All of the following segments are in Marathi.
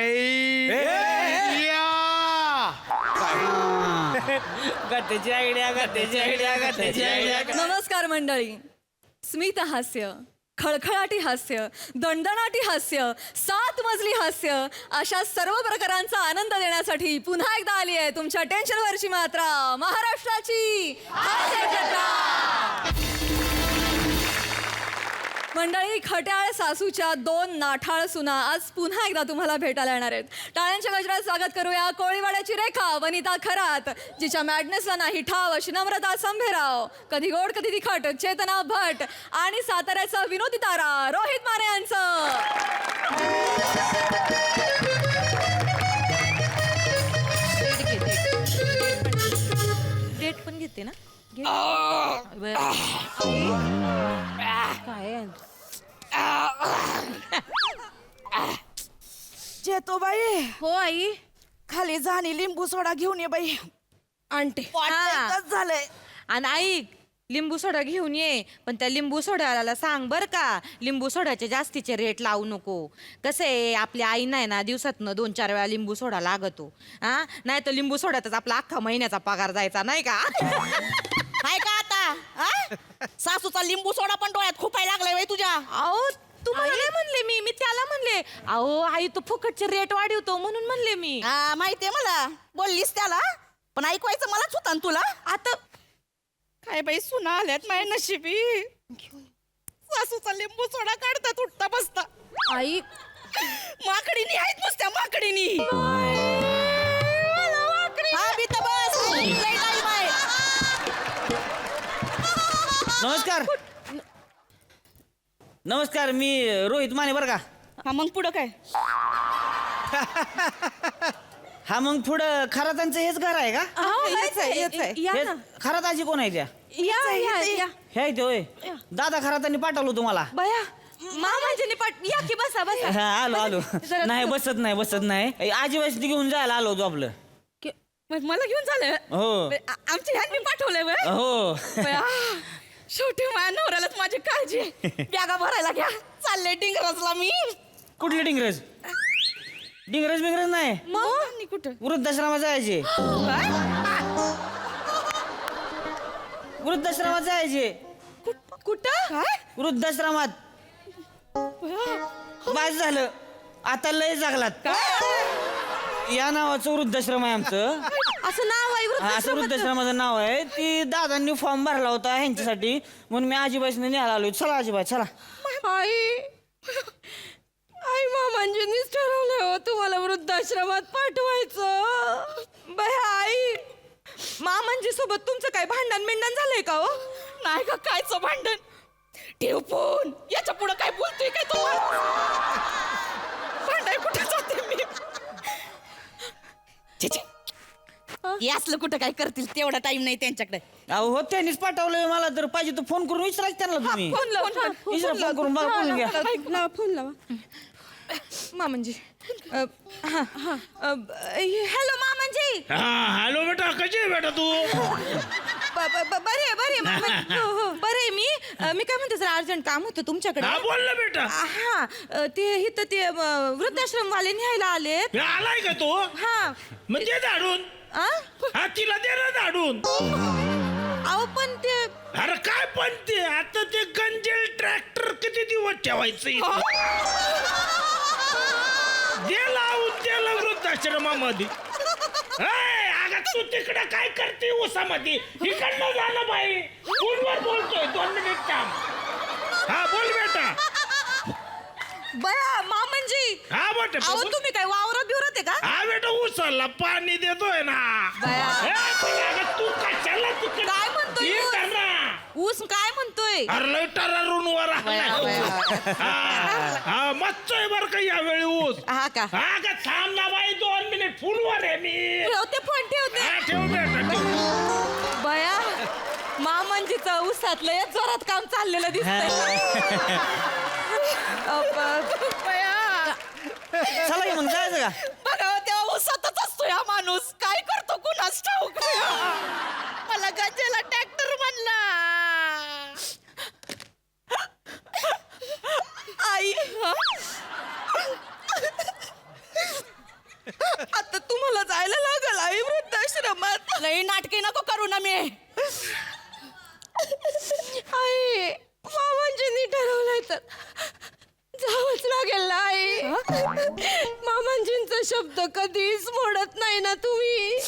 आई गत्याची आयडिया नमस्कार मंडळी. स्मित हास्य, खळखळाटी हास्य, दणदणाटी हास्य, 7 मजली हास्य अशा सर्व प्रकारांचा आनंद देण्यासाठी पुन्हा एकदा आली आहे तुमच्या टेन्शनवरची मात्रा, महाराष्ट्राची हास्य जत्रा. मंडळी, खट्याळ सासूच्या 2 नाठाळ सुना आज पुन्हा एकदा तुम्हाला भेटायला येणार आहेत. टाळ्यांच्या गजरात स्वागत करूया कोळीवाड्याची रेखा वनिता खरात, जिच्या मॅडनेसला नाही ठाव अशी नम्रता संभेराव, कधी गोड कधी तिखट चेतना भट आणि साताऱ्याचा विनोदी तारा रोहित माने यांचं. डेट पण घेते ना काय जेतो बाई. हो आई. खाली जाणी लिंबू सोडा घेऊन ये बाई. आणते वाटतच झालंय. आणि आई लिंबू सोडा घेऊन ये, पण त्या लिंबू सोड्याला सांग बर का, लिंबू सोड्याचे जास्तीचे रेट लावू नको. कसं आहे, आपल्या आई नाही ना दिवसातनं 2-4 वेळा लिंबू सोडा लागतो. हा, नाही तर लिंबू सोड्यातच आपला अख्खा महिन्याचा पगार जायचा नाही का. हाय का आता सासूचा लिंबू सोडा पण डोळ्यात खुपाय लागलाय बाई तुझ्या. अहो तुम्हाला नाही म्हणले मी त्याला म्हणले. अहो आई तू फुकटचे रेट वाढवतो म्हणून म्हणले मी. हा माहितीये मला, बोललीस त्याला, पण ऐकवायचं मलाच होता ना तुला. आता काय बाई सुना आल्यात माझ्या नशिबी. सासूचा लिंबू सोडा काढतात उठता बसता. आई माकडीनी आहेत नुसत्या माकडीनी. हा बी तर बस. लय time आहे. नमस्कार, मी रोहित माने बरं का. हा मग पुढं काय. हा मग पुढं खरातांचं हेच घर आहे का? या ना. खराताची कोण आहे त्या? या हे आहे ते होय. दादा खरातांनी पाठवलं तुम्हाला. बया मामाजीने या की बसा बसा. हा, आलो नाही बसत नाही आजीबाईची घेऊन जायला आलो होतो आपलं. मग मला घेऊन झालं. हो आमच्या ह्यात मी पाठवलंय बरं. हो. बया, शेवटी माझ्या नवऱ्यालाच माझी काळजी आहे. बॅगा भरायला घ्या, चालले डिंगरजला मी. कुठले डिंगरज बिंगरज नाही, मग कुठं वृद्धाश्रमात जायचे. वृद्धाश्रमात जायचे. कुठं काय वृद्धाश्रमात बाज झालं, आता लय जगलात. या नावाचं वृद्धाश्रम आहे आमचं. असं नाव आहे हा, असं वृद्धाश्रमाचं नाव आहे. ती दादांनी फॉर्म भरला होता ह्यांच्यासाठी, म्हणून मी आजीबाईने न्यायला आलो. चला आजीबाई चला. आई मामांजीनीच ठरवलं हो तुम्हाला वृद्धाश्रमात पाठवायचं. बया आई मामांजी सोबत तुमचं काय भांडण झालंय का हो? नाही का कायचं भांडण. ठेव फोन, याच्या पुढे काय बोलतोय काय तू. भांडाय कुठे जाते मी. छे, छे. हे असलं कुठं काय करतील, तेवढा टाइम नाही त्यांच्याकडे. अहो हो, त्यांनीच पाठवलंय मला. तर पाहिजे तर फोन करून विचारायचं त्यांना तुम्ही. विचारा, फोन करून बघा, बोलून घ्या. फोन लावा मामांजी. हॅलो मामांजी. हॅलो बेटा, कशी आहे बेटा तू? बरे बरे मी काय म्हणते सर, अर्जंट काम होतं तुमच्याकडे. हा बोल ना बेटा. हा ते इथं ते वृद्धाश्रम वाले न्यायला आलेत. हे आलाय का तो? हा मग ते धाडून. हा तिला दे ना धाडून. अहो पण ते अरे काय पण ते आता ते गंजेल ट्रॅक्टर किती दिवस ठेवायचं इथं? दे लावून त्याला वृद्धाश्रमामध्ये. अगं तू तिकडे काय करते उसामध्ये? इकडनं जा ना बाई. फोनवर बोलतोय, 2 मिनिट थांब. हा बोल बेटा. बया मामांजी. हा बेटा. अहो तुम्ही काय वावरात बिवरात आहे का? हा बेटा, उसाला पाणी देतोय ना. बया. अगं तू कशाला तिकडे काय म्हणतोय ये ऊस? ना. ऊस काय म्हणतोय? अरे लय टरारून वर हा मच्छय बर का यावेळी ऊस. हा का? हा का, थांब ना बाई, 2 मिनिट फुलवर आहे मी. ठेवते फोन ठेवते. हा ठेव बेटा, ठेव. बया मामांजीचं ऊसात लय जोरात काम चाललेलं दिसतंय. चला की मग जायचं का? बघा तेव्हा उसातच असतो हा माणूस. काय करतो कुणास ठाऊक. मला गंजेला ट्रॅक्टर म्हणला. आई आता तुम्हाला जायला लागल आई वृद्धाश्रमात. लई नाटके नको करू ना मी. आई मामांजींनी ठरवलंय तर जावंच लागेल ना आई. मामांजींचा शब्द कधीच मोडत नाही ना तुम्ही.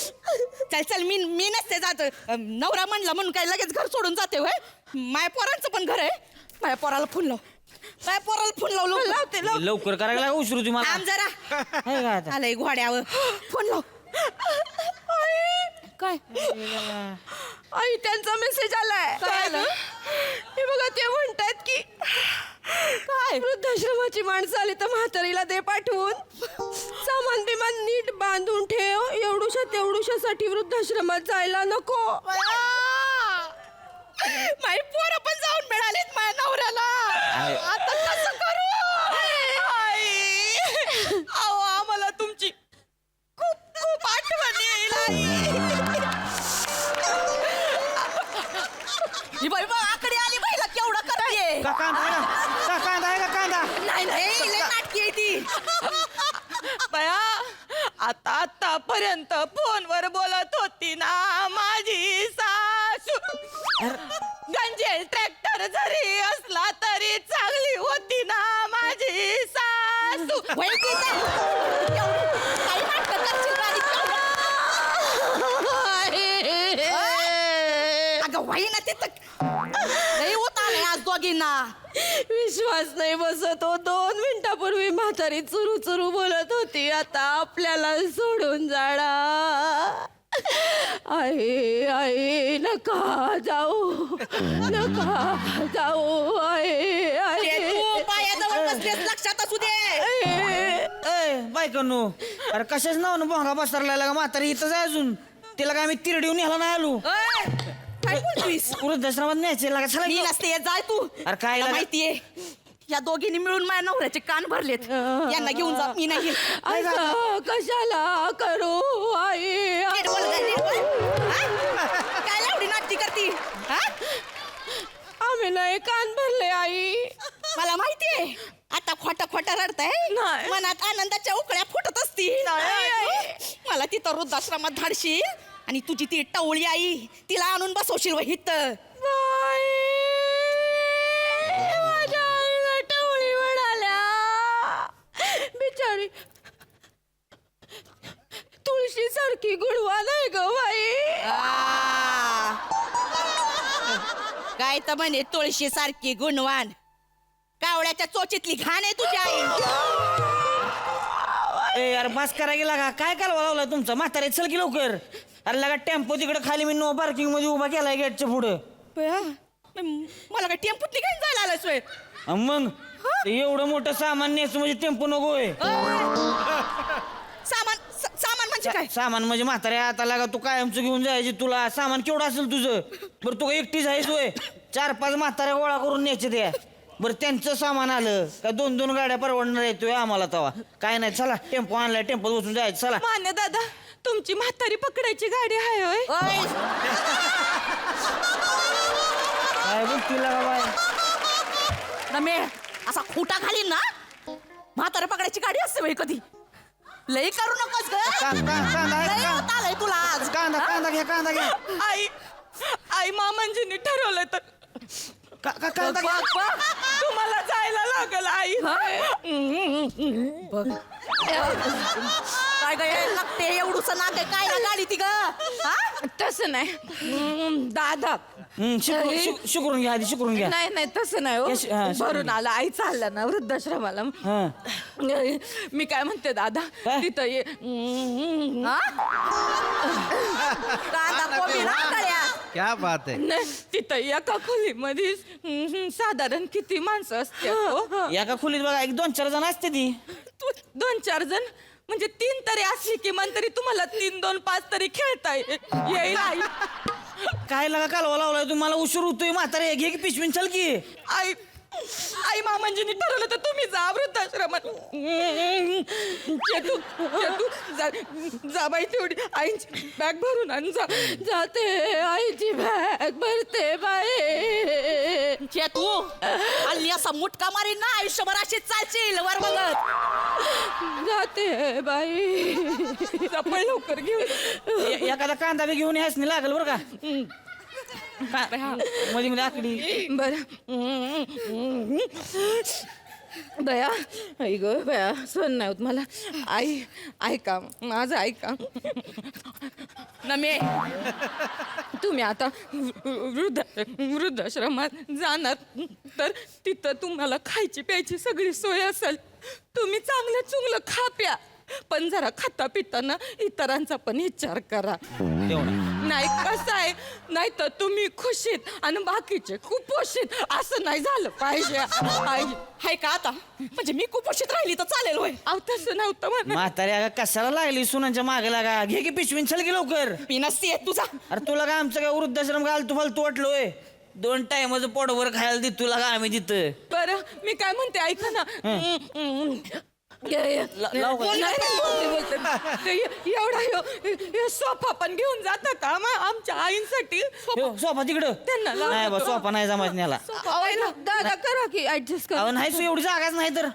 चल चल मी नसते जात. नवरा म्हणला म्हणून काय लगेच घर सोडून जाते होय. माया पोरांचं पण घर आहे. माया पोराला फोन लाव. माया पोराला फोन लावते लवकर करायला लागा, उशीर होती मला. आम जरा आहे का आता? आलंय घोड्यावर. फोन लाव. काय आई त्यांचा मेसेज आलाय. काय आलं? हे बघा ते म्हणतात की काय वृद्धाश्रमाची माणसं आली तर म्हातारीला दे पाठवून. सामान बिमान नीट बांधून ठेव. एवढूशा तेवढूशासाठी वृद्धाश्रमात जायला नको. माई पोरं पण जाऊन मिळालीत माझ्या नवऱ्याला. आता कसं करू आई? अहो आम्हाला तुमची खूप खूप आठवण येईल आई. ही बाई बघ आकडे आली बाईला केवढं करते. कांदा आहे का कांदा? नाही नाही लय नाटकी आहे ती. बया आतापर्यंत फोनवर बोलत होती ना माझी सासू. गंजेल ट्रॅक्टर जरी असला तरी चांगली होती ना माझी सासू. अगं वही ना तिथं लई होत आलंय आज दोघींना. विश्वास नाही बसत हो. 2 मिनिटापूर्वी म्हातारी चुरू चुरू बोलत होती आता आपल्याला सोडून जाणार. आई आई नका जाऊ नका जाऊ. आई आई तू पायाजवळ बसलेस लक्षात असू दे. बायकांनो, अरे कशाच नाव ना भोंगा बसरला का म्हातारी इथं जाय अजून. तिला काय आम्ही तिरडीहून न्यायला नाही आलो. काय बोलतोयस? वृद्धाश्रमात न्यायचे लागा. चला मी घेऊ. नसते जाय तू. अरे काय मला लागा? माहितीये या दोघींनी मिळून माझ्या नवऱ्याचे कान भरलेत. यांना घेऊन जा. मी नाही येत. असं कशाला करू आई. नीट बोल गं, नीट बोल. हा? काय एवढी नाटकी करती हा? आम्ही नाही कान भरले आई. मला माहितीये आता खोटा खोटा रडताय. नाही. मनात आनंदाच्या उकळ्या फुटत असतील. मला तिथं वृद्धाश्रमात धाडशील आणि तुझी ती टवळी आई तिला आणून बसवशील वहीत. माझ्या आईला टवळी म्हणाल्या. बिचारी तुळशी सारखी गुणवान आहे ग बाई. काय तर म्हणे तुळशी सारखी गुणवान. कावळ्याच्या चोचीतली घाण आहे तुझी आई. ए यार बस करा गेला का? काय कालवा लावला तुमचा? म्हातारे चल की लवकर. अरे लागा टेम्पो तिकडे खाली मी नो पार्किंग मध्ये उभा केलाय गेटच्या पुढं. मला काय टेम्पूत निघायला जायला आलं सोय. मग ते एवढं मोठं सामान न्यायचं म्हणजे टेम्पो नकोय. सामान म्हणजे काय? सामान म्हणजे म्हाताऱ्या आता लागा तू कायमचं घेऊन जायचे. तुला सामान केवढं असेल तुझं? बरं तू एकटीच आहेस होय? 4-5 म्हाताऱ्या गोळा करून न्यायचे त्या. बरं त्यांचं सामान आलं का 2-2 गाड्या परवडणार येतोय आम्हाला तवा. काय नाही चला टेम्पो आणलाय टेम्पोत बसून जायचं. चला. मान्य दादा तुमची म्हातारी पकडायची गाडी आहे होय. काय बोलती लागा बाय? रमे असा खोटा घालीन ना म्हातारा पकडायची गाडी असते बाई कधी. लई करू नकोस ग. कांदा आहे लई का? होत आलंय तुला आज. कांदा घ्या कांदा घ्या. आई मामांजींनी ठरवलं तर कांदा घ्या. तुम्हाला जायला लागल आई. काय काय लागते एवढूस नाक आहे काय ना गाडी ती ग. तसं नाही दादा. शुकरून घ्या आधी शुकरून घ्या. नाही नाही तसं नाही हो. यश- हा, भरून आला आई चाललं ना वृद्धाश्रमाला. हा. मी काय म्हणते दादा काय? तिथं ये. कांदा कोबी ना कळ्या. क्या बात है. नाही, तिथं एका खोलीमध्ये साधारण किती माणसं असतात? एका खोलीत बघा 1-2-4 जण असते ती. 2-4 जण म्हणजे 3 तरी असली किमान तरी तुम्हाला 3-2-5 तरी खेळता येईल आई. काय लागा कालवा लावलाय तुम्हाला? उशीर होतोय म्हातारे. घे की पिशवीन चल की. आई आई मामांजींनी ठरवलं तर तुम्ही जा वृद्धाश्रमात. चेतू चेतू जा बाई तेवढी आईची बॅग भरून आण जा. जाते आईची बॅग भरते बाई. चेतू हल्ली असा मुटका मारीन ना आयुष्यभर अशी चालशील वर बघत. जाते बाई. जपळ लवकर घेऊन. एखादा कांदा बी घेऊन यायच नाही लागल बरं का. मध्ये मध्ये आकडी. बर बया आई ग बया सण नाही होत मला. आई ऐका माझं ऐका. नमे तुम्ही आता वृद्धाश्रमात जाणार तर तिथं तुम्हाला खायची प्यायची सगळी सोय असेल. तुम्ही चांगलं चुंगलं खा प्या, पण जरा खाता पिताना इतरांचा पण विचार करा. नाही कसं आहे, नाही तर तुम्ही खुशीत आणि बाकीचे कुपोषित असं नाही झालं पाहिजे. हाय का आता म्हणजे मी कुपोषित राहिली तर चालेल होय. अहो तसं नव्हतं म्हणा. म्हातारी अगं कशाला लागली सुनांच्या मागे लागा. घे की पिशवीन चल की लवकर. मी नसते तुझा. अरे तुला काय आमचं काय वृद्धाश्रम घालतो फालतू वाटलोय. 2 टाइमचं पोटभर खायला देत तुला का आम्ही तिथं. बरं मी काय म्हणते ऐका ना. लाव का? एवढा सोफा पण घेऊन जाता का आमच्या आईंसाठी? सोफा तिकडं त्यांना लाव. नाही बा सोफा नाही जमायचं न्याला. दादा करा की ऍडजस्ट करा. अहो नाही सो एवढी जागाच नाही तर.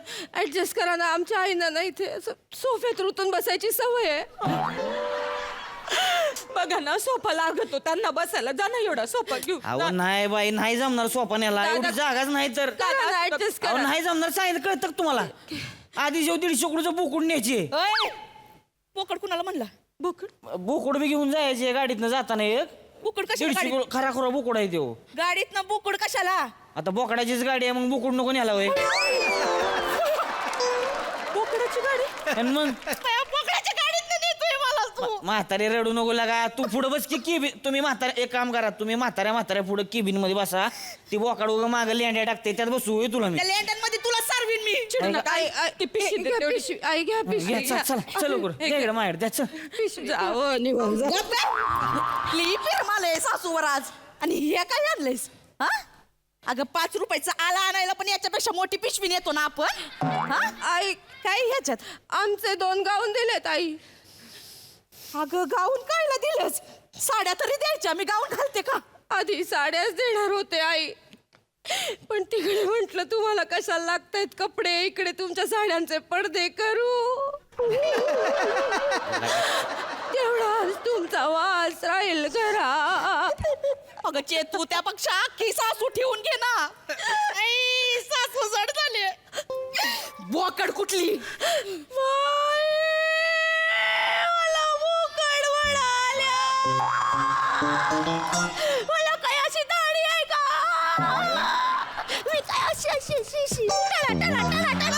ऍडजस्ट करा ना. आमच्या आईना ना इथे असं सोफ्यात रुतून बसायची सवय आहे. बघा ना सोफा लागतो त्यांना बसायला. जा ना एवढा सोफा घेऊ. अहो नाही बाई नाही जमणार सोफा न्याला. एवढी जागाच नाही तर. ऍडजस्ट अहो करा. नाही जमणार सांगितलं कळतं का तुम्हाला. आधी जेव 150 कुडचं बोकुड न्यायची. पोकड कुणाला म्हणला. बोकुड बी घेऊन जायचे गाडीतनं जाताना एक. बुकुड कशाला 150 गाडीत? खरा खरा बोकुड आहे तो. गाडीत ना बुकुड कशाला. आता बोकडाचीच गाडी आहे मग बोकुड नको न्याला वय. बोकडाची गाडी. आणि मग बोकडाच्या गाडीत नेतोय मला तू. म्हातारे रडू नको लागा. तू पुढे बस की केबिन. तुम्ही म्हातारे एक काम करा. तुम्ही म्हाताऱ्या पुढे केबिन मध्ये बसा. ती बोकाड उगा मागं लेंड्या टाकते त्यात बसू होय तुला मी. त्या लँडन मध्ये तुला सारवीन मी. चिडू नका. ती पिशवी दे घ्या तेवढी. पिशवी. आई घ्या पिशवी. घ्या, चल चल चल लवकर. घ्या. दे इकडे माझ्याकडे द्या चल. पिशवी जावं निघून जा. ली फिरमालय सासूवर आज. आणि हे काय आणलंयस हा. अगं 5 रुपयाचं आला आणायला पण याच्यापेक्षा मोठी पिशवी नेतो ना आपण. हा आई काय ह्याच्यात. आमचे 2 गाऊन दिलेत आई. अगं गाऊन कायला दिलंस. साड्या तरी द्यायच्या. मी गाऊन घालते का. आधी साड्याच देणार होते आई, पण तिकडे म्हंटल तुम्हाला कशाला लागतायत कपडे, इकडे तुमच्या साड्यांचे पडदे करू. तेवढाच तुमचा वास राहील घरात. अगं तू त्यापेक्षा अख्खी सासू ठेवून घे ना. आई, सासू जड झाली. बोकड कुठली. मला बोकड म्हणाल्या. मला काय अशी दाढी आहे का. मी काय अशी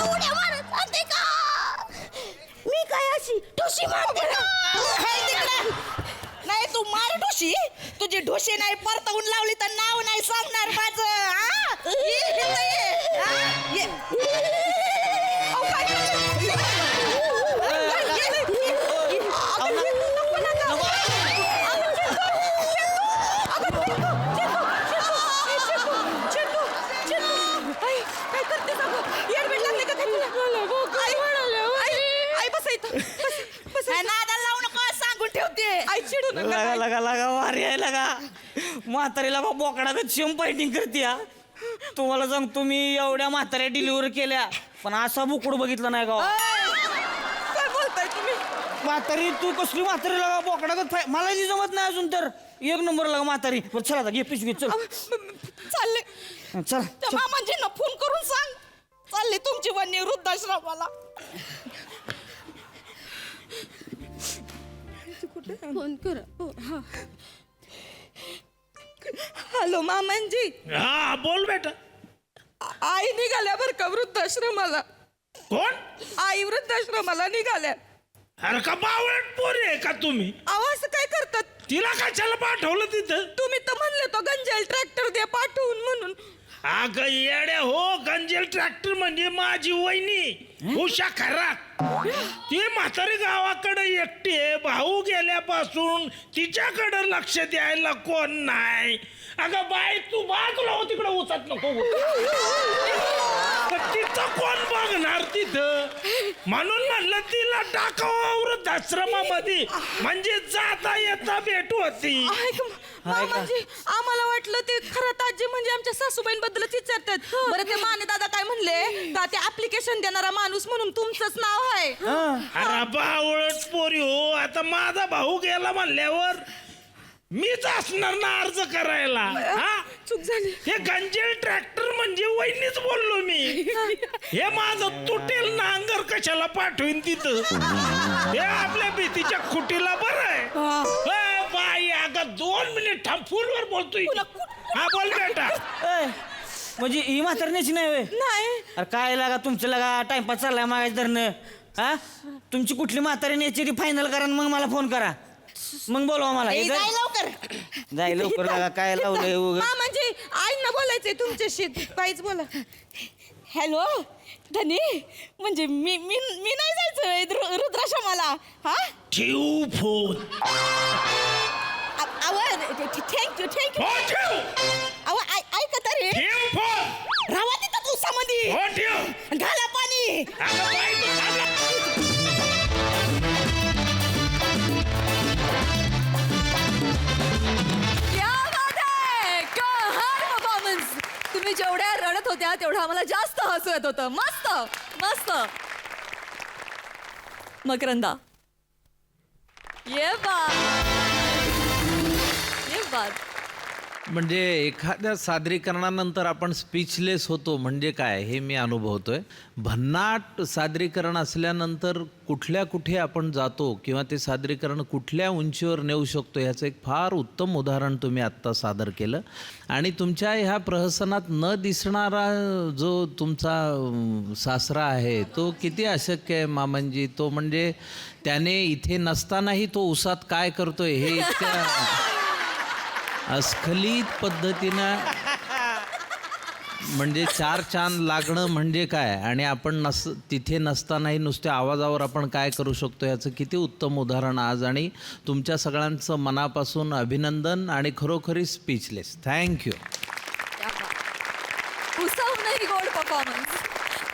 उड्या मारत असते का. मी काय अशी ठुशी मारते का. नाही तू मार ढोशी. तुझी ढोशी नाही परतवून लावली तर नाव नाही सांगणार माझं. लगा लगा लगा वारी आहे लगा. म्हातारीला बा बोकडागत शिम फायटिंग करते. तुम्हाला सांगतो मी एवढ्या म्हाताऱ्या डिलिव्हरी केल्या पण असा बोकड बघितलं नाही का. काय बोलताय तुम्ही. म्हातारी तू कसली म्हातारी लागा बोकडागत मला जी जमत नाही अजून तर. 1 नंबर लागा म्हातारी. बरं चला आता घे पिशवी चल. चालले चल त्या मामांजींना फोन करून सांग. चालले तुमची वन्य वृद्धाश्रमाला. फोन करा. हा हॅलो मामांजी. हा बोल बेटा. आई निघाल्या बरं का वृद्धाश्रमाला. कोण. आई वृद्धाश्रमाला निघाल्या. अरे का बावळट पोरी आहे का तुम्ही. आवाज काय करतात. तिला कशाला पाठवलं तिथं. तुम्ही तर म्हणले तो गंजेल ट्रॅक्टर दे पाठवून म्हणून. अगं येड्या हो. गंजेल ट्रॅक्टर म्हणजे माझी वहिनी उषा खरात. ती म्हातारी गावाकडे एकटी आहे, भाऊ गेल्यापासून तिच्याकडे लक्ष द्यायला कोण नाही. अगं बाई तू बाजूला हो, तिकडे उचत नको. पण तिचं कोण बघणार तिथं? म्हणून म्हणलं तिला टाकावं वृद्धाश्रमामध्ये, म्हणजे जाता येता भेट होती. ऐक, मामाजी आम्हाला वाटलं ते खरं आजी म्हणजे आमच्या सासूबाईंबद्दलच विचारतात. बरं ते माने दादा काय म्हणले का ते ऍप्लिकेशन देणारा माणूस म्हणून तुमचंच नाव आहे. अरे बावळट पोरी हो, आता माझा भाऊ गेला म्हणल्यावर मीच असणार ना अर्ज करायला. हा चूक झाली. हे गंजेल ट्रॅक्टर म्हणजे वहिनीच बोललो मी. हे माझं तुटेल नांगर कशाला पाठवीन तिथं? हे आपल्या भीतीच्या खुटीला बरं आहे. ए, बाई अगं 2 मिनिट थांब, फोनवर बोलतोय. हा बोल बेटा. म्हणजे ही म्हातारण्याची नाही होय? नाही अरे काय लागा तुमचं लागा टाइमपास चाललाय मागायचं धरणं. हा तुमची कुठली म्हातारी न्यायची ती फायनल करा आणि मग मला फोन करा, मग बोलवा मला. ए, जाय लवकर. जाय लवकर लागा, काय लावलंय उगाच. मामाजी आईंना बोलायचंय तुमच्याशी, काहीच बोला. हॅलो धनी, म्हणजे मी मी मी नाही जायचं रुद्राश्रमाला. हा ठेवू फोन. Thank you thank you. हो ठेव. अहो ऐका तरी, ठेव फोन. रावा तिथं उसामध्ये, हो ठेव. घाला पाणी. अगं बाई तू थांब. क्या बात आहे, कमाल परफॉर्मन्स. तुम्ही जेवढ्या रडत होत्या तेवढं आम्हाला जास्त हसू येत होतं. मस्त मस्त. मकरंदा, ये बात. म्हणजे एखाद्या सादरीकरणानंतर आपण स्पीचलेस होतो म्हणजे काय हे मी अनुभवतोय. भन्नाट सादरीकरण असल्यानंतर कुठल्या कुठे आपण जातो किंवा ते सादरीकरण कुठल्या उंचीवर नेऊ शकतो ह्याचं एक फार उत्तम उदाहरण तुम्ही आत्ता सादर केलं. आणि तुमच्या ह्या प्रहसनात न दिसणारा जो तुमचा सासरा आहे तो किती अशक्य आहे मामांजी. तो म्हणजे त्याने इथे नसतानाही तो उसात काय करतोय हे इतक्या अस्खलित पद्धतीनं, म्हणजे 4 चांद लागणं म्हणजे काय आणि आपण तिथे नसतानाही नुसत्या आवाजावर आपण काय करू शकतो याचं किती उत्तम उदाहरण आज. आणि तुमच्या सगळ्यांचं मनापासून अभिनंदन आणि खरोखरी स्पीचलेस. थँक्यू. उसवणंही गोड परफॉर्मन्स.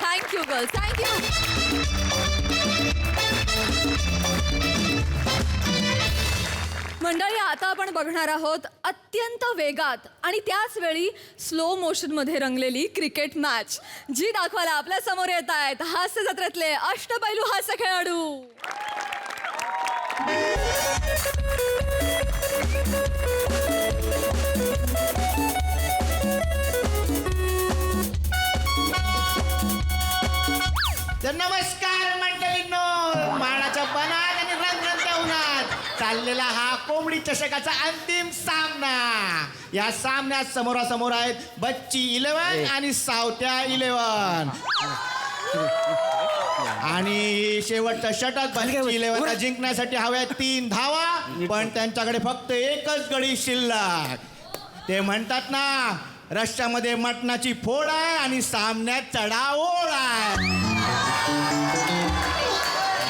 Thank you girls, thank you. मंडळी, आता आपण बघणार आहोत अत्यंत वेगात आणि त्याच वेळी स्लो मोशनमध्ये रंगलेली क्रिकेट मॅच, जी दाखवायला आपल्या समोर येत आहेत हास्य जत्रेतले अष्टपैलू हास्य खेळाडू. तर नमस्कार मंडळींनो, मानाच्या बनात आणि रंगरंगत्या उन्हात चाललेला हा कोंबडी चषकाचा अंतिम सामना. या सामन्यात समोरासमोर आहेत बच्ची 11 आणि सावत्या 11. आणि शेवटचा षटक बच्ची 11 जिंकण्यासाठी हव्या 3 धावा, पण त्यांच्याकडे फक्त एकच गडी शिल्लक. ते म्हणतात ना, रश्श्यामध्ये मटणाची फोड आहे आणि सामन्यात चढाओढ आहे.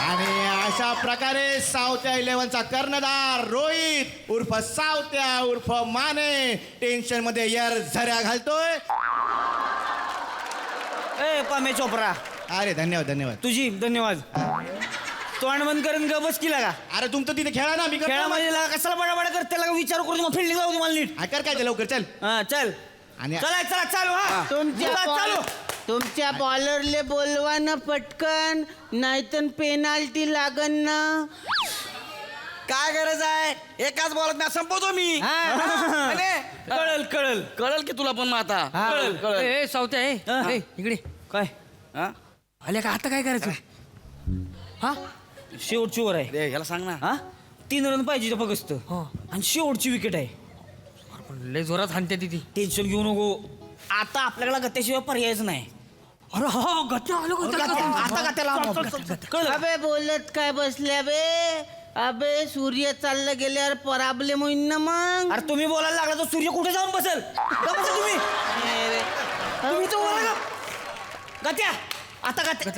आणि अशा प्रकारे सावत्या 11चा कर्णधार रोहित उर्फ सावत्या उर्फ माने टेन्शन मध्ये झऱ्या घालतोय. ए पामे चोपरा, अरे धन्यवाद धन्यवाद. तुझी धन्यवाद. तोंड बंद करून ग बस किला का अरे तुमचं तिथे खेळा ना, मी करतो. खेळामध्ये लागा कशाला बडाबडा करते लागा, विचार करून मग फिल्डिंग लावू दे मला नीट. हा, कर काय ते लवकर चल. हा चल. आणि चला चला चालू. हा चालू. तुमच्या बॉलरले बोलवा ना पटकन, नाहीतर पेनाल्टी लागन ना. काय गरज आहे, एकाच बॉलात मॅच संपवतो मी. कळल कळल कळल की तुला पण मग आता कळल कळल. ए सावत्या, ए इकडे काय हा? आले का, आता काय करायचं? हा शेवटची ओव्हर आहे. दे, ह्याला सांग ना. हा 3 रन पाहिजे फक्त. आणि शेवटची विकेट आहे. लय जोरात हाणते ती. टेन्शन घेऊ नको, आता आपल्याला गत्याशिवाय पर्यायच नाही. अरे हा गत्या आलो आता गत्याला कळलं. अबे बोलत काय बसल्या बे. अबे सूर्य चाललं गेल्यावर प्रॉब्लेम होईन ना मग. अरे तुम्ही बोलायला लागला तर सूर्य कुठे जाऊन बसेल? का बसेल तुम्ही? तुम्ही तो बोला का? गत्या आता गत्या.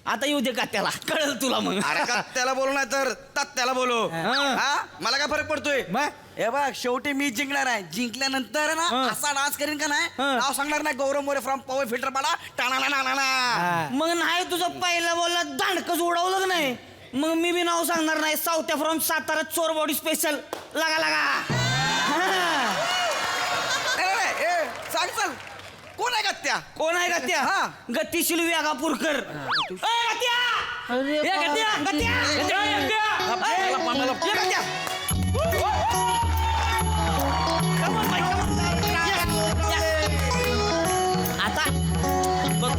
आता येऊ दे का त्याला कळल तुला मग. अरे का त्याला बोलू नाही तर त्याला बोलू हा मला काय फरक पडतोय हे बघ शेवटी मी जिंकणार आहे. जिंकल्यानंतर ना असा डान्स करीन का नाही नाव सांगणार नाही गौरव मोरे फ्रॉम पॉवर फिल्टर पाडा टाणा ना. मग नाही तुझं पहिला बोलला दांडकच उडवलं का नाही मग मी बी नाव सांगणार नाही. साऊथ फ्रॉम सातारा चोर बॉडी स्पेशल लागा लागा. सांग चल कोण आहे गत्या? कोण आहे गत्या? हा. गतिशील व्यागापूरकर. गत्या अरे ए, गत्या गत्या गत्या ए, गत्या. Come on, Mike, come on. Yes, yes. आता बघ.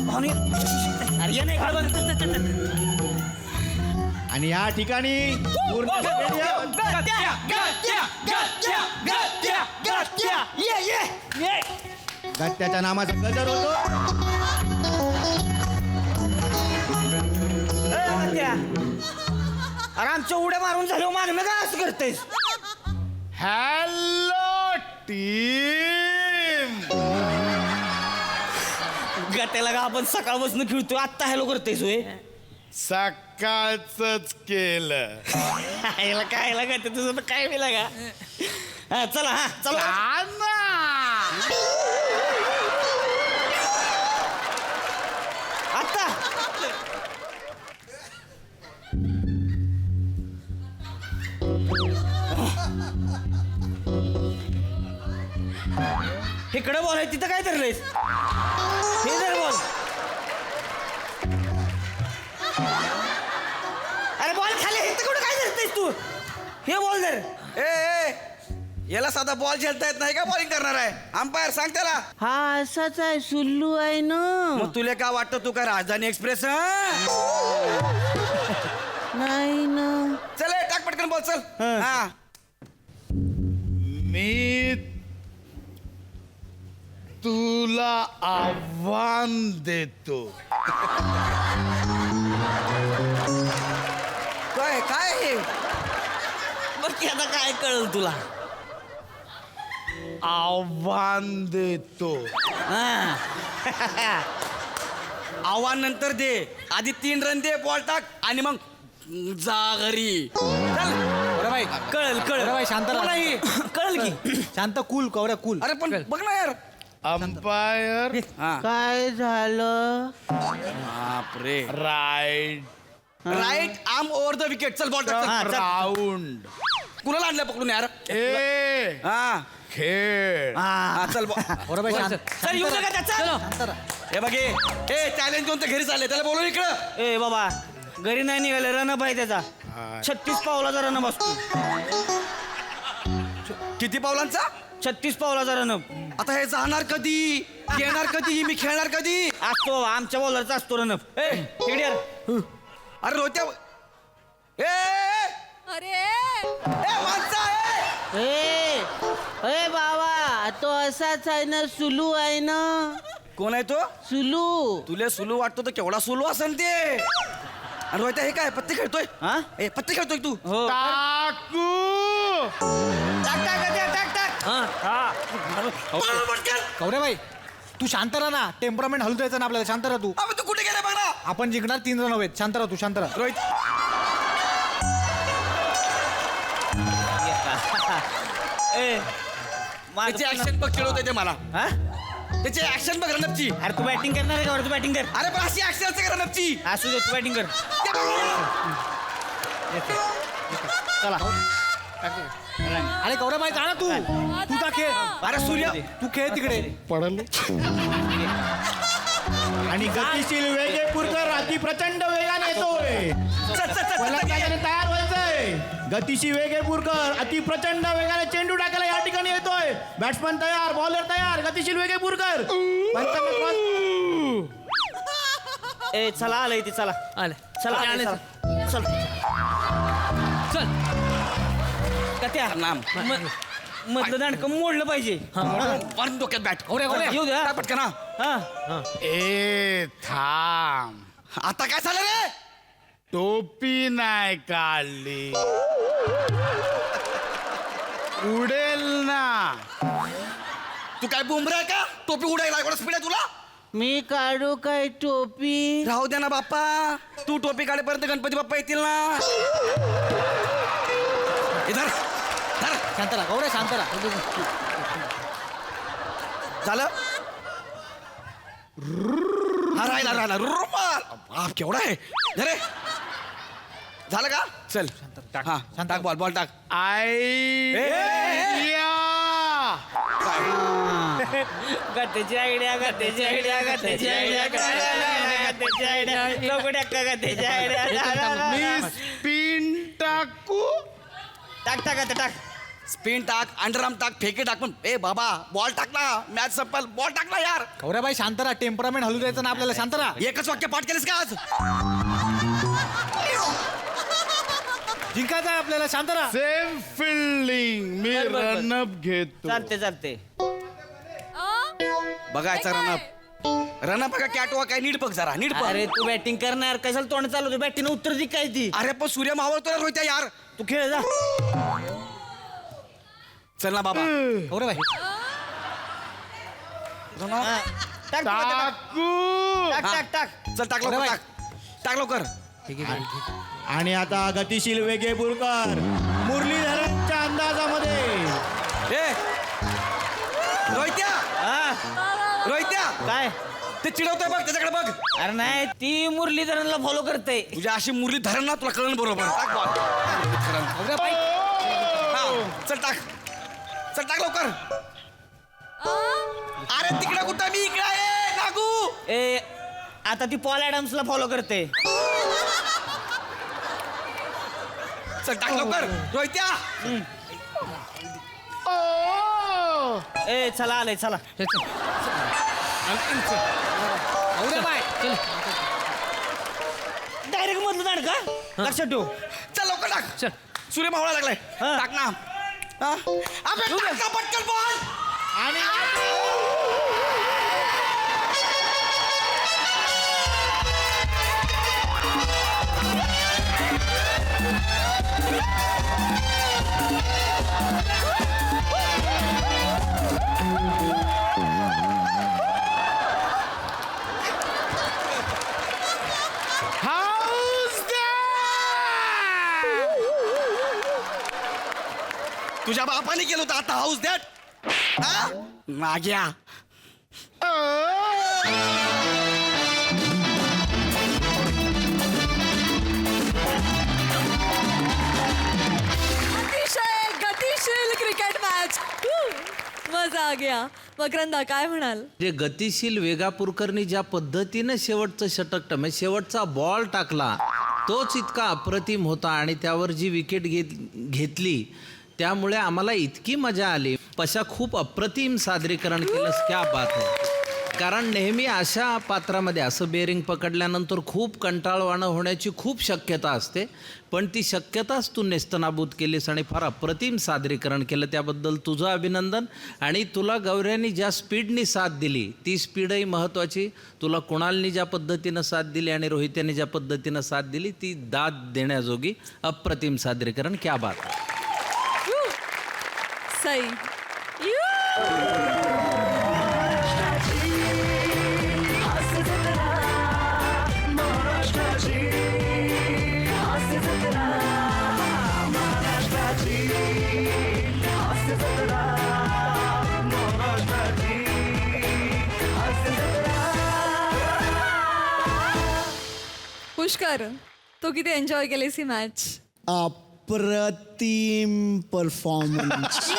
पाहुणे, अरे ये नाही इकडे बघ. आणि या ठिकाणी पूर्ण गत्याच्या नामाचा गजर होतो. अरे आमच्या उड्या मारून झालो मागणं का असं करतेस? Hello team. गत्याला का आपण सकाळपासून खेळतोय आत्ता हॅलो करतेस होय? सकाळच केलं. काय लागा तुझं तर काय बी लागा. हा चला हा चला. आत्ता इकडे बॉल आहे तिथं काय धरलेस? हे धर बॉल. अरे बॉल खाली इथं कुठं काय धरतेस तू? हे बॉल धर. ए याला साधा बॉल झेलता येत नाही का बॉलिंग करणार आहे? अंपायर सांग त्याला. हा असाच आहे सुल्लू आहे ना. मग तुला का वाटतं तू काय राजधानी एक्सप्रेस नाही ना. चल टाक पटकन बॉल चल. हा मी तुला आव्हान देतो. काय काय हे? बघ की आता काय कळल तुला. आव्हान देतो. आव्हान नंतर दे. आधी 3 रन दे बॉल टाक आणि मग जा घरी. बरं बाई कळल कळल बाई, शांत राहा. नाही कळल की. शांत कूल कवऱ्या कूल. अरे पण बघ ना यार. अंपायर काय झालं? बापरे. Right arm over the wicket. चल बॉल टाक. राऊंड. कुणाला आणलं पकडून यार? ए हा खेळ. हा चल बरं बाई शांत. चल येऊ नका त्याचा. हे बघे ए चॅलेंज देऊन तर घरी चालले त्याला बोलू इकडं. ए बाबा घरी नाही निघाले रनअप आहे त्याचा. 36 पावलाचा रनअप असतो. किती पावलांचा? 36 पावलाचा रनअप आता हे जाणार कधी येणार कधी मी खेळणार कधी? असतो. आमच्या बॉलरचा असतो रनअप. ए इकडे यार. अरे रोत्या ए अरे माणसा ए ए बाबा तो असाच आहे ना सुलू आहे ना. कोण आहे तो? सुलू. तुला सुलू वाटतो तर केवढा सुलू असेल ते. अरे रोहित्या हे काय पत्ते खेळतोय? हा ए पत्ते खेळतोय तू? हो. टाकू. टाक टाक गद्या, टाक टाक. कवऱ्या बाई तू शांत राहा ना. टेम्परामेंट हलू द्यायचं ना आपल्याला. शांत राहा तू. अबे तू कुठे गेला बघ ना. आपण जिंकणार 3 रन हवेत. शांत राहा तू. शांत राहा. रोहित ए त्याची ऍक्शन बघ खेळवतोय ते मला. हा त्याची ऍक्शन बघ रनपची. अरे तू बॅटिंग करणार आहे का? तू बॅटिंग कर. अरे पण अशी ऍक्शन असते का रनपची? असू दे तू बॅटिंग कर. चला अरे कवऱ्या बाई जा ना तू. तू जा खेळ. अरे सूर्य तू खेळ तिकडे. आणि गतिशील वेगे पुरकर अति प्रचंड वेगाने येतोय. फलंदाजाने तयार व्हायचंय. गतिशील वेगे पुरकर अति प्रचंड वेगाने चेंडू टाकायला या ठिकाणी येतोय. बॅट्समन तयार, बॉलर तयार. गतिशील वेगे पुरकर. ए चला आलंय ते. चला आले चला आलंय, चला. चल चल. कत्या नाम मधलं दांडकं मोडलं पाहिजे. वन डोक्यात बॅट. येऊ द्या. पटकन हा. हा ए थांब. आता काय झालं रे? टोपी नाही काढली. उडेल ना. तू काय बुमरा आहे का? टोपी उडायला एवढा स्पीड आहे तुला? मी काढू काय टोपी? राहू दे ना बाप्पा, तू टोपी काढेपर्यंत गणपती बाप्पा येतील ना. इधर धर. शांत राहा गौऱ्या, शांत राहा. झालं? हा राहिला रुमाल. बाप केवढा आहे. धरे झालं का? चल हा टाक बॉल टाक. गतेची आयडिया गतेची आयडिया गतेची आयडिया गतेची आयडिया नको टाका गतेची आयडिया. स्पिन टाकू. टाक टाक आता टाक. स्पिन टाक, अंडरआर्म टाक, फेके टाक. पण ए बाबा बॉल टाक ना. मॅच संपल, बॉल टाक ना यार. गौऱ्याबाई शांत राहा, टेम्परामेंट हलू द्यायचं ना आपल्याला. शांत राहा. एकच वाक्य पाठ केलेस का आज? जिंकायचं आहे आपल्याला. शांत राहा. Same fielding. मी बर, बर, बर. रनअप घेतो. चालते चालते. बघायचा रनअप बघा. कॅटवॉक काय नीट बघ जरा, नीट बघ. अरे तू बॅटिंग करणार, कशाला तोंड चालवतो? बॅटिंग उत्तर दे काय ती. अरे पण सूर्य मावळतो ना रोहित्या यार. तू खेळ जा. चल ना बाबा. गौऱ्याबाई हा. टाक टाक टाकू. टाक टाक टाक. चल टाक लवकर, टाक टाक लवकर. आणि आता गतिशील वेगेपूरकर मुरलीधरनच्या अंदाजामध्ये. ए रोहित्या, हा रोहित्या काय? ते चिडवतोय बघ, त्याच्याकडे बघ. अरे नाही, ती मुरलीधरनला फॉलो करते. तुझ्या अशी मुरली धरण ना, तुला कळलं बरोबर. टाक बॉल. गौऱ्याबाई चल टाक, चल टाक लवकर. अरे तिकडे कुठं, मी इकडे आहे नागू. ए आता ती पॉल ॲडम्सला फॉलो करते. चल टाक लवकर रोहित्या. ए चला आलंय चला. गौऱ्याबाई चल. डायरेक्ट मधलं जाण का? लक्षात ठेव. चल लवकर टाक. चल सूर्य मावळा लागलाय. हा. टाक ना. हा? अबे टाक ना पटकन बॉल. आणि तुझ्या बापाने केलं होतं आता हाऊस दॅट. माग्या. अतिशय गतिशील क्रिकेट मॅच. मजा आ गया. मकरंदा काय म्हणाल? जे गतिशील वेगापूरकरनी ज्या पद्धतीने शेवटचं षटक म्हणजे शेवटचा बॉल टाकला तोच इतका अप्रतिम होता आणि त्यावर जी विकेट घेतली त्यामुळे आम्हाला इतकी मजा आली. पशा खूप अप्रतिम सादरीकरण केलंस, क्या बात आहे. कारण नेहमी अशा पात्रामध्ये असं बेरिंग पकडल्यानंतर खूप कंटाळवाणं होण्याची खूप शक्यता असते, पण ती शक्यताच तू नेस्तनाबूत केलीस आणि फार अप्रतिम सादरीकरण केलं. त्याबद्दल तुझं अभिनंदन. आणि तुला गौऱ्यानी ज्या स्पीडनी साथ दिली ती स्पीडही महत्त्वाची. तुला कुणालनी ज्या पद्धतीनं साथ दिली आणि रोहित्याने ज्या पद्धतीनं साथ दिली ती दाद देण्याजोगी अप्रतिम सादरीकरण, क्या बात. सई. पुष्कर, तू किती एन्जॉय केलीस ही मॅच? अप्रतिम performance.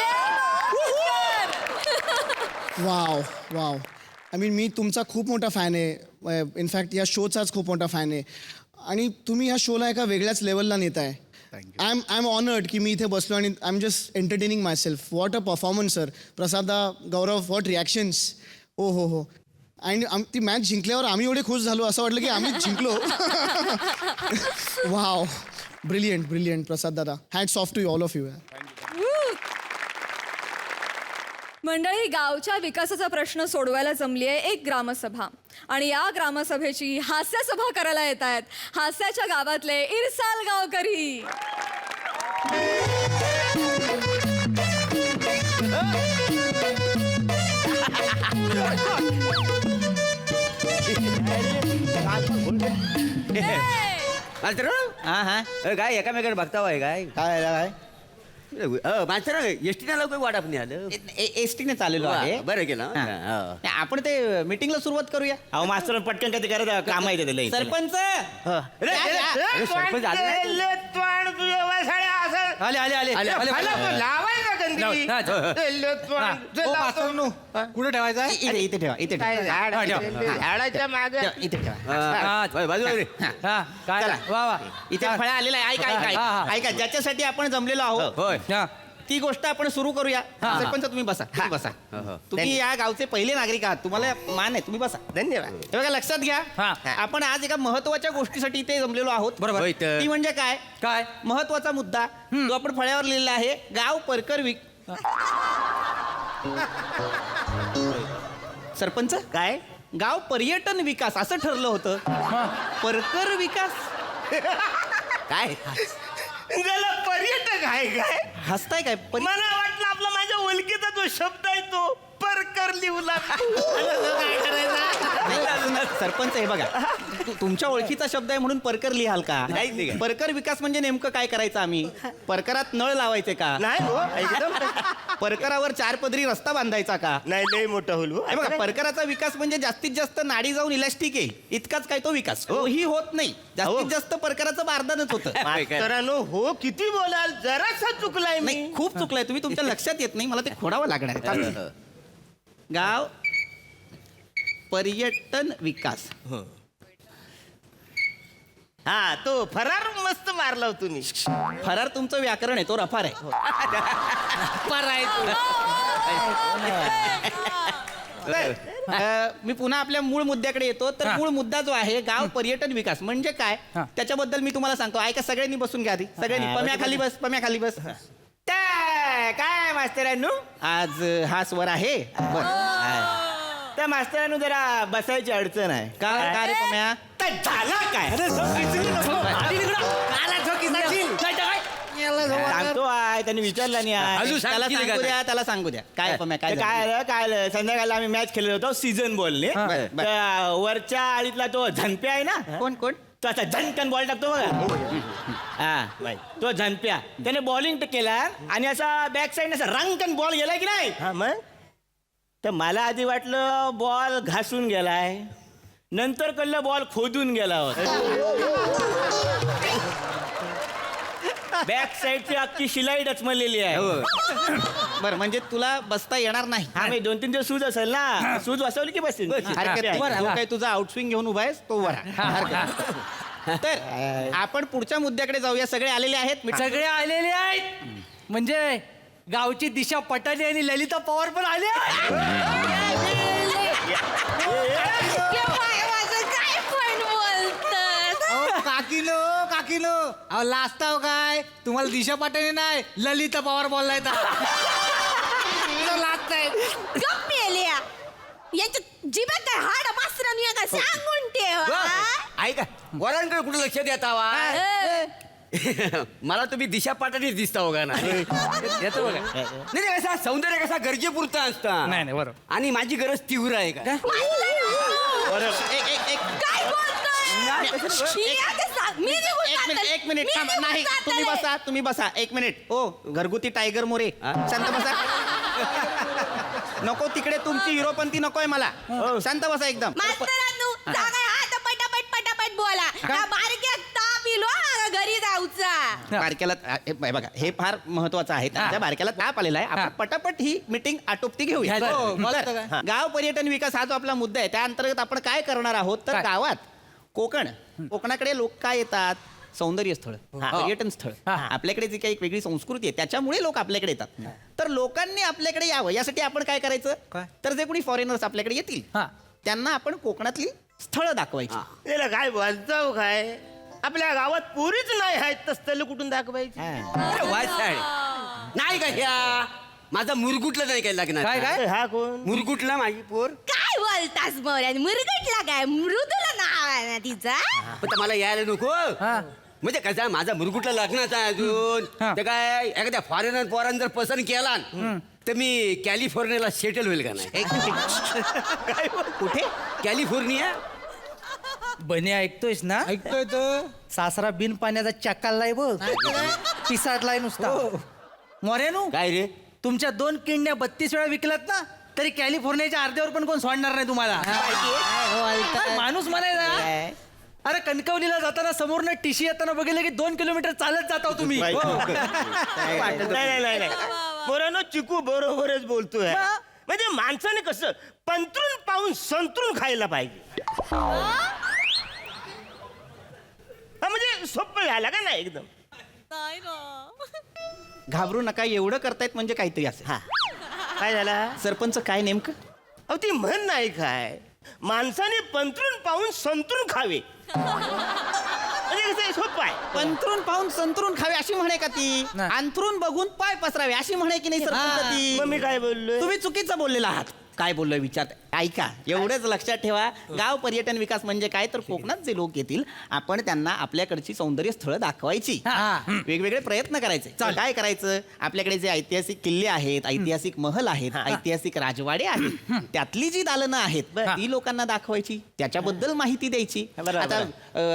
Wow wow. I mean मी तुमचा खूप मोठा फॅन आहे. इनफॅक्ट या शोचाच खूप मोठा फॅन आहे. आणि तुम्ही या शोला एका वेगळ्याच लेवलला नेताय. आय एम ऑनर्ड की मी इथे बसलो आणि I am just entertaining myself. What a performance sir. प्रसादा, गौरव, व्हॉट रिॲक्शन्स. ओ हो हो. आणि ती मॅच जिंकल्यावर आम्ही एवढे खुश झालो, असं वाटलं की आम्ही जिंकलो. वाव. ब्रिलियंट ब्रिलियंट प्रसाद दादा. Hats off to all of you. मंडळी, गावच्या विकासाचा प्रश्न सोडवायला जमली आहे एक ग्रामसभा. आणि या ग्रामसभेची हास्यसभा करायला येत आहेत हास्याच्या गावातले इरसाल गावकरी. मास्तर हा हा काय एकामेकाला बघता होय काय काय काय मास्तर एसटी ना लवकर वाटप नाही आलं एसटीने चाललेलो आहे बरं केलं हा. नाही, आपण ते मीटिंगला सुरुवात करूया अहो मास्तर पटकन कधी करत काम आहे त्याला सरपंच सरपंच आले आले आले आले आले आले कुठे ठेवायचं आहे इथे इथे ठेवा इथे ठेवा इथे ठेवा बाजूला रे. हा काय चला. वा वा इथे फळ आलेला आहे ऐका ऐका हा, हा. ऐका ऐका ज्याच्यासाठी आपण जमलेलो आहोत होय हा. ती गोष्ट आपण सुरू करूया सरपंच तुम्ही बसा तुम्ही बसा तुम्ही या गावचे पहिले नागरिक आहात तुम्हाला मान आहे तुम्ही बसा धन्यवाद हे बघा लक्षात घ्या हा. आपण आज एका महत्वाच्या गोष्टीसाठी इथे जमलेलो आहोत बरोबर. होय तर. ती म्हणजे काय काय महत्वाचा मुद्दा तो आपण फळ्यावर लिहिलेला आहे गाव परकर सरपंच काय गाव पर्यटन विकास असं ठरलं होतं परकर विकास काय त्याला पर्यटक आहे काय हसताय काय मला वाटलं आपला माझ्या ओळखीचा जो शब्द आहे तो परकर लिहू काय करायचा सरपंच हे बघा तुमच्या ओळखीचा शब्द आहे म्हणून परकर लिहाल का नाही, नाही. परकर विकास म्हणजे नेमकं काय करायचं आम्ही परकरात नळ लावायचे का नाही हो एकदम परकरावर 4 पदरी रस्ता बांधायचा का नाही लय मोठा होईल हो. हे बघा परकराचा विकास म्हणजे जास्तीत जास्त नाडी जाऊन इलास्टिक येईल इतकाच काय तो विकास ही होत नाही जास्तीत जास्त परकराचं बारदानच होतं मास्तरानो हो किती बोलाल जरासा चुकलाय मी नाही खूप चुकलंय तुम्ही तुमच्या लक्षात येत नाही मला ते खोडावं लागणार आहे. गाव पर्यटन विकास हा तो फरार मस्त मारला हो तुम्ही फरार तुमचं व्याकरण आहे तो रफार आहे मी पुन्हा आपल्या मूळ मुद्द्याकडे येतो तर मूळ मुद्दा जो आहे गाव पर्यटन विकास म्हणजे काय त्याच्याबद्दल मी तुम्हाला सांगतो ऐका सगळ्यांनी बसून घ्या आधी सगळ्यांनी पम्या खाली बस पम्या खाली बस काय मास्तरांनो आज हा स्वर आहे त्या मास्तरांनो जरा बसायची अडचण आहे का रे पम्या झाला काय सांगतो आहे त्यांनी विचारलं नाही आहे. त्याला सांगू द्या काय पम्या काय काय संध्याकाळी आम्ही मॅच खेळलो होतो सीझन बॉलने वरच्या आळीतला तो झनप्या आहे ना कोण तो असा झनकन बॉल टाकतो बघा हा तो झनप्या त्याने बॉलिंग केला आणि असा बॅक साईड असा रंगकन बॉल गेलाय की नाही हा मग तर मला आधी वाटलं बॉल घासून गेलाय नंतर कळलं बॉल खोदून गेला होता बॅक साईडची अख्खी शिलाई डचमलेली आहे बरं म्हणजे तुला बसता येणार नाही हा मी 2-3 दिवस सूज असेल ना सूज बसवली की बसेल काही तुझा आउटस्विंग घेऊन उभा आहेस तो वर तर आपण पुढच्या मुद्द्याकडे जाऊया सगळे आलेले आहेत सगळे आलेले आहेत म्हणजे गावची दिशा पटाली आणि ललिता पवार पण आले काय पण बोलतात काकीनो अहो लाजताव काय तुम्हाला दिशा पाटाने नाही ललिता पवार बोललाय लाजताय गप्प मेल्या यांच्या जिभेत काय हाड मास्तरांनी काय सांगून ठेवा ऐका वरांकडे कुठे लक्ष देता वा मला तुम्ही दिशा पाठानेच दिसता हो का ना येतो बघा नाही कसा सौंदर्य कसा गरजेपुरता असता नाही बरोबर आणि माझी गरज तीव्र आहे का काय एक मिनिट थांबा. नाही तुम्ही बसा 1 मिनिट ओ घरगुती टायगर मोरे शांत बसा नको तिकडे तुमची हिरोपंती नकोय मला शांत बसा एकदम मास्तरांनो जागा हात पटापट बोला बारक्या ताप इलो घरी जाऊचा बारक्याला बघा हे फार महत्वाचं आहे त्या बारक्याला ताप आलेला आहे आपण पटापट ही मीटिंग आटोपती घेऊया तर गाव पर्यटन विकास हा जो आपला मुद्दा आहे त्या अंतर्गत आपण काय करणार आहोत तर गावात कोकणाकडे लोक काय येतात सौंदर्य स्थळ पर्यटन स्थळ आपल्याकडे जी काही एक वेगळी संस्कृती आहे त्याच्यामुळे लोक आपल्याकडे येतात तर लोकांनी आपल्याकडे यावं यासाठी आपण काय करायचं तर जे कोणी फॉरेनर्स आपल्याकडे येतील त्यांना आपण कोकणातली स्थळं दाखवायची त्याला काय बोलतो काय आपल्या गावात पोरीच नाही आहेत तसलं कुठून दाखवायची नाही का ह्या माझा मुरगुटला नाही काय लागणार काय हा कोण मुरगुटला माझी पोर काय बोलतास मोऱ्या मुरगटला काय मृदूला नाव आहे ना तिचा पण मला यायला नको म्हणजे कसं माझा मुरगुटला लग्नाचा आहे अजून ते काय एखाद्या फॉरेनर पोरान जर पसंत केला तर मी कॅलिफोर्नियाला सेटल होईल का नाही कुठे कॅलिफोर्निया बने ऐकतोयस ना? ऐकतोय तर सासरा बिन पाण्याचा चक्कालाय बघ, पिसाटलाय नुसता. मोऱ्यानू काय रे तुमच्या 2 किंड्या 32 वेळा विकलात ना, तरी कॅलिफोर्नियाच्या अर्ध्यावर पण कोण सोडणार नाही तुम्हाला. काय माणूस म्हणायचा. अरे कणकवलीला जाताना समोरनं टीशी येताना बघितलं की 2 किलोमीटर चालत जाता तुम्ही. नाही मोरानो चिकू बरोबरच बोलतोय. म्हणजे माणसाने कसं पंतरून पाहून संतरून खायला पाहिजे. म्हणजे सोपं झालं का नाही एकदम. नाही ना. घाबरू नका, एवढं करतायत म्हणजे काहीतरी असेल. काय झाला सरपंच काय नेमकं? अहो ती म्हण नाही काय, माणसाने पंतरून पाहून संतरून खावे. म्हणजे कसं सोपं आहे. पंतरून पाहून संतरून खावे अशी म्हणे का ती? अंथरून बघून पाय पसरावे अशी म्हणे की नाही सरपंच ती? मग मी काय बोललोय? तुम्ही चुकीचं बोललेला आहात. काय बोललोय विचार ऐका. एवढंच लक्षात ठेवा, गाव पर्यटन विकास म्हणजे काय तर कोकणात जे लोक येतील आपण त्यांना आपल्याकडची सौंदर्य स्थळं दाखवायची, वेगवेगळे प्रयत्न करायचे. काय करायचं, आपल्याकडे जे ऐतिहासिक किल्ले आहेत, ऐतिहासिक महल आहेत, ऐतिहासिक राजवाडे आहेत, त्यातली जी दालनं आहेत ती लोकांना दाखवायची, त्याच्याबद्दल माहिती द्यायची. आता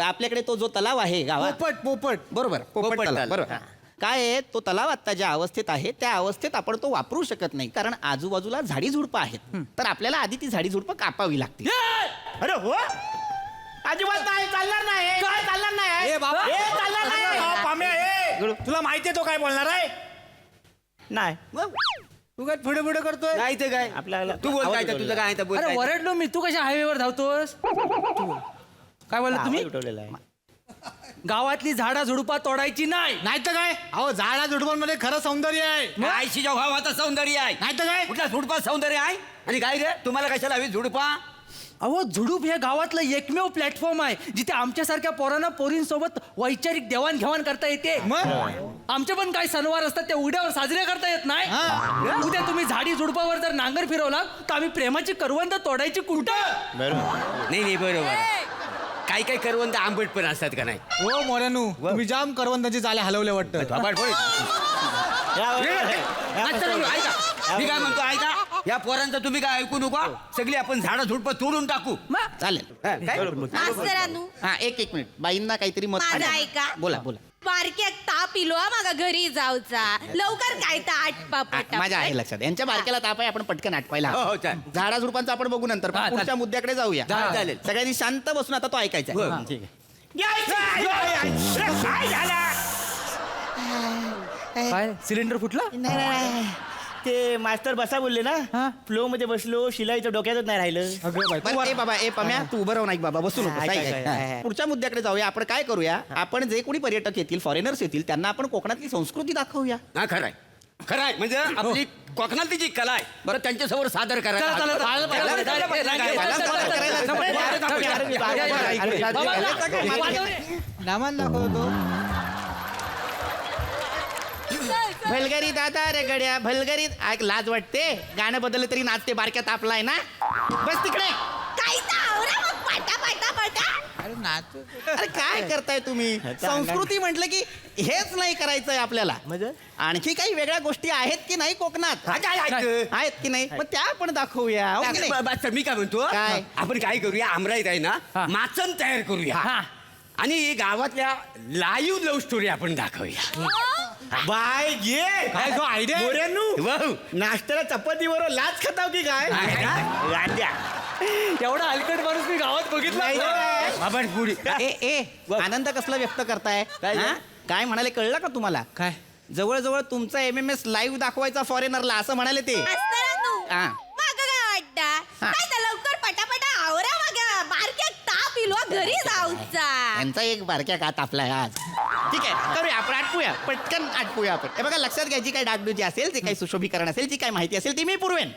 आपल्याकडे तो जो तलाव आहे गावात, पोपट बरोबर पोपट तलाव, बरोबर. काय आहे, तो तलाव आता ज्या अवस्थेत आहे त्या अवस्थेत आपण तो वापरू शकत नाही, कारण आजूबाजूला झाडी झुडपं आहेत. तर आपल्याला आधी ती झाडी झुडपं कापावी लागतील. अरे हो, अजिबात नाही, चालणार नाही. काय चालणार नाही? ए बाबा. ए, चालणार नाही. तुला माहितीये तो काय बोलणार आहे? नाही तू काय पुढे पुढे करतोय? नाही ते काय आपल्याला तू बोल काय तुझं काय तर बोल अरे काय. वरडलो मी, तू कशा हायवेवर धावतोस? काय बोलला तुम्ही? उठवलेला आहे. गावातली झाडा झुडपा तोडायची नाही. नाही तर काय? अहो झाडा झुडपांमध्ये खरं सौंदर्य आहे. आयशीच्या भावाचं सौंदर्य आहे. नाही तर काय? कुठला झुडपा सौंदर्य आहे? आणि काय रे तुम्हाला कशाला हवी झुडपा? अहो झुडूप हे गावातलं एकमेव प्लॅटफॉर्म आहे जिथे आमच्यासारख्या पोरांना पोरींसोबत वैचारिक देवाणघेवाण करता येते. आमचे पण काही सणवार असतात ते उघड्यावर साजरे करता येत नाही. उद्या तुम्ही झाडी झुडपावर जर नांगर फिरवला तर आम्ही प्रेमाची करवंद तोडायची कुठं? नाही बरोबर. काही काही करवंद आंबट पण असतात का नाही? हो मोऱ्यानू, तुम्ही जाम करवंदाची जाले हलवले वाटतं. ऐका मी काय म्हणतो, ऐका या पोरांचं तुम्ही काय ऐकू नका. सगळी आपण झाडं झुडपं तोडून टाकू. चालेल. मास्तरानू हा एक मिनिट, बाईंना काहीतरी मत. माझं ऐका. बोला बोला. बारक्यात ताप इलो मागा घरी जाऊचा लवकर काय तर आटपा माझ्या आहे लक्षात. यांच्या बारक्याला ताप आहे, आपण पटकन आटवायला हो, हवं. हो, चालेल. झाडा झुडपांचं आपण बघू नंतर, पण पुढच्या मुद्द्याकडे जाऊया. चालेल. सगळ्यांनी शांत बसून आता तो ऐकायचा. ठीक आहे. काय झाला? काय सिलेंडर फुटला? नाही ते मास्टर बसा बोलले ना, फ्लो मध्ये बसलो, शिलाईचं डोक्यातच नाही राहिलं. बरं, ए बाबा, ए पम्या तू उभं राहून ऐक बाबा, बसू नको. काय. पुढच्या मुद्द्याकडे जाऊया. आपण काय करूया, आपण जे कोणी पर्यटक येतील, फॉरेनर्स येतील, त्यांना आपण कोकणातली संस्कृती दाखवूया. हा खरंय खरंय. म्हणजे आपली कोकणातली जी कला आहे बरं त्यांच्यासमोर सादर करायला. नामान दाखवतो. भलगरी दादा रे गड्या भलगरी. ऐक, लाज वाटते. गाणं बदललं तरी नाचते. बारक्या तापलाय ना, बस तिकडे. अरे काय करताय तुम्ही? संस्कृती म्हटलं की हेच नाही करायचंय आपल्याला. आणखी काही वेगळ्या गोष्टी आहेत की नाही कोकणात? आहेत की नाही? मग त्या आपण दाखवूया. हो की नाही? मी काय म्हणतो, काय? आपण काय करूया, आमराईत आहे ना माचन तयार करूया आणि गावातल्या लाईव्ह लव्ह स्टोरी आपण दाखवूया. बाय घे काय जो आयडिया? मोऱ्यांनू, नाश्त्याला चपातीवर लाच खाताव की काय? गांड्या. एवढा हलकट माणूस मी गावात बघितला. बाबा पुढे ए आनंद कसला व्यक्त करताय? हा? काय म्हणाले कळलं का तुम्हाला? काय? जवळजवळ तुमचा MMS लाईव्ह दाखवायचा फॉरेनरला असं म्हणाले ते. हा. मागा काय वाटतं काय तर लवकर पटापटा आवरा मागा बारक्यात ताप इलो घरी जाऊचा. यांचा एक बारक्या का तापलाय आज. ठीक आहे, करूया आपण, आटपूया, पटकन आटपूया आपण. हे बघा, लक्षात घ्या, जी काही डागडुजी असेल, जे काही सुशोभीकरण असेल, जी काही माहिती असेल ती मी पुरवेन.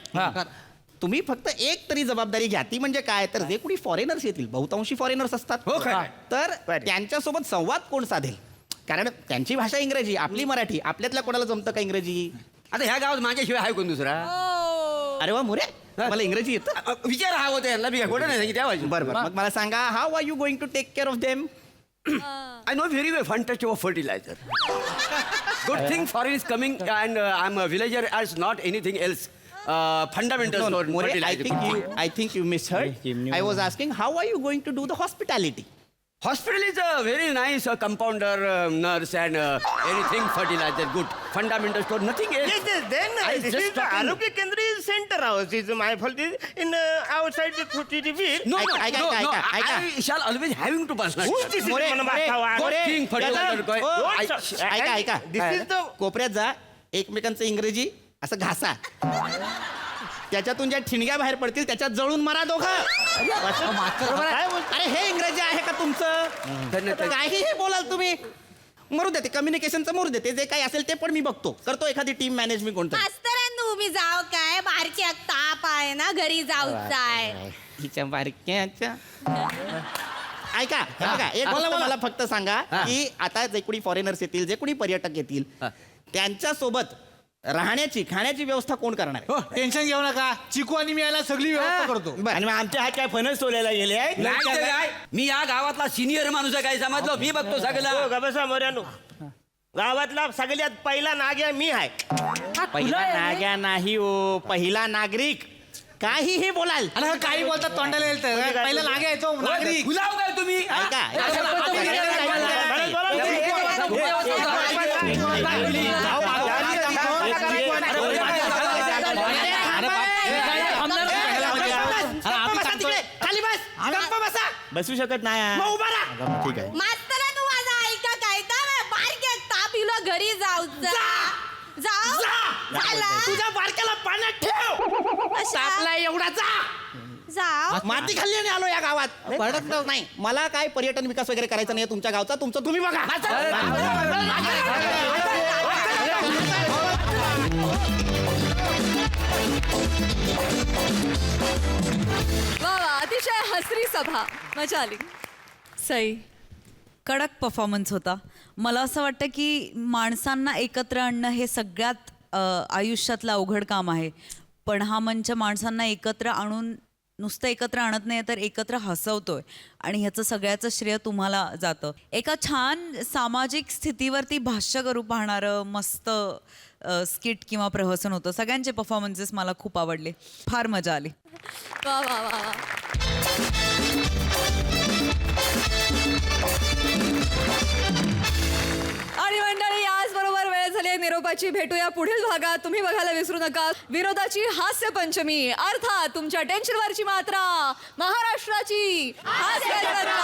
तुम्ही फक्त एक तरी जबाबदारी घ्या. ती म्हणजे काय, तर जे कोणी फॉरेनर्स येतील, बहुतांशी फॉरेनर्स असतात, तर त्यांच्यासोबत संवाद कोण साधेल? कारण त्यांची भाषा इंग्रजी, आपली मराठी. आपल्यातल्या कोणाला जमतं का इंग्रजी? आता ह्या गावात माझ्याशिवाय आहे कोण दुसरा? अरे वा मोरे, मला इंग्रजी येतं. विचार हा होता यांना. मी काय खोटं नाही सांगितलं त्या बरोबर. मग मला सांगा, how are you going to take care of them? I know very well fun touch of fertilizer. Good thing foreign is coming and I'm a villager as not anything else. Fundamental No, store More, I think you misheard. I was asking, how are you going to do the hospitality? Hospital is a very nice compounder, nurse, and anything fertilizer. Good. Fundamental store, nothing else. Then I this just is the talking. Arogya Kendra is center house. Is my fault is in outside the Kuchiri No, no, Aika, no, aika, no. aika, aika. I shall always having to personal. Who's this? More, King fertilizer. ऐका ऐका This is the कोपऱ्यात जा एकमेकांचं इंग्रजी असं घासा त्याच्यातून ज्या ठिणग्या बाहेर पडतील त्याच्यात जळून मारा दोघं बरोबर आहे? अरे हे इंग्रजी आहे का तुमचं काहीही बोलाल तुम्ही मरू देते कम्युनिकेशनचं मरू देते जे काही असेल ते पण मी बघतो करतो एखादी टीम मॅनेज मी कोणतं मास्तरांनो मी जाव काय बारकी एक ताप आहे ना घरी जाऊच आहे हिच्या बारक्याच्या ऐका हे बघा एक गोष्ट मला फक्त सांगा की आता जे कोणी फॉरेनर्स येतील जे कोणी पर्यटक येतील त्यांच्यासोबत राहण्याची खाण्याची व्यवस्था कोण करणार आहे? टेन्शन घेऊ नका चिकू आणि मी यायला सगळी व्यवस्था करतो आणि मग आमच्या हात काय फणस सोलायला गेले आहे नाही तर काय? मी या गावातला सिनियर माणूस आहे काय समजलो मी बघतो सगळं गबसा मोर्यानो गावातला सगळ्यात पहिला नाग्या मी आहे पहिला नाग्या नाही हो पहिला नागरिक काहीही बोलाल आणि काही बोलतात तोंडाला येतं पहिला लागे येतो नागरिक गुलाव काय तुम्ही ऐका खाली बस गप्प बसा बसू शकत नाही मग उभा राहा ठीक आहे मास्तरांनो माझा ऐका काय तर बारकी एक ताप इलो घरी जाऊच जाऊ झाला तुझ्या बारक्याला पाण्यात ठेव तापला एवढा जा जाऊ माती खाल्ली आणि आलो या गावात पडत नाही मला काय पर्यटन विकास वगैरे करायचा नाही तुमच्या गावचा तुमचं तुम्ही बघा वा वा अतिशय हसरी सभा मजा आली. सई कडक परफॉर्मन्स होता मला असं वाटतं की माणसांना एकत्र आणणं हे सगळ्यात आयुष्यातलं अवघड काम आहे पण हा मंच माणसांना एकत्र आणून नुसतं एकत्र आणत नाही तर एकत्र हसवतोय आणि ह्याचं सगळ्याचं श्रेय तुम्हाला जातं एका छान सामाजिक स्थितीवरती भाष्य करू पाहणारं मस्त स्किट किंवा प्रहसन होतं सगळ्यांचे परफॉर्मन्सेस मला खूप आवडले फार मजा आली वा वा वा वा आणि मंडळी याचबरोबर वेळ झाली आहे निरोपाची भेटूया पुढील भागात तुम्ही बघायला विसरू नका विरोधाची हास्य पंचमी अर्थात तुमच्या टेन्शनवरची मात्रा महाराष्ट्राची हास्य जत्रा